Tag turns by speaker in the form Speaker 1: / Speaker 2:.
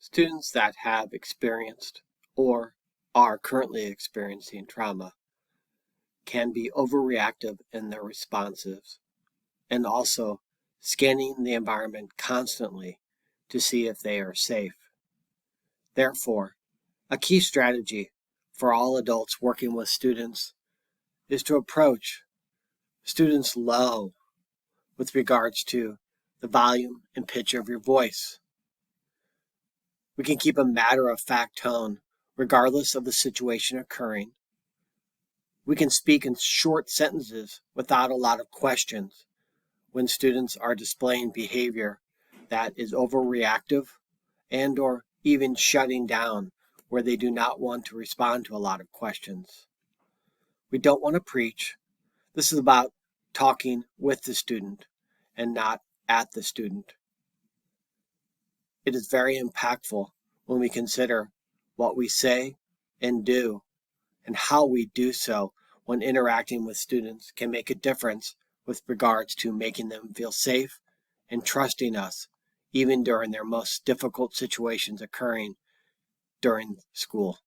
Speaker 1: Students that have experienced or are currently experiencing trauma can be overreactive in their responses and also scanning the environment constantly to see if they are safe. Therefore, a key strategy for all adults working with students is to approach students low with regards to the volume and pitch of your voice. We can keep a matter-of-fact tone regardless of the situation occurring. We can speak in short sentences without a lot of questions when students are displaying behavior that is overreactive and or even shutting down where they do not want to respond to a lot of questions. We don't want to preach. This is about talking with the student and not at the student. It is very impactful when we consider what we say and do and how we do so when interacting with students can make a difference with regards to making them feel safe and trusting us, even during their most difficult situations occurring during school.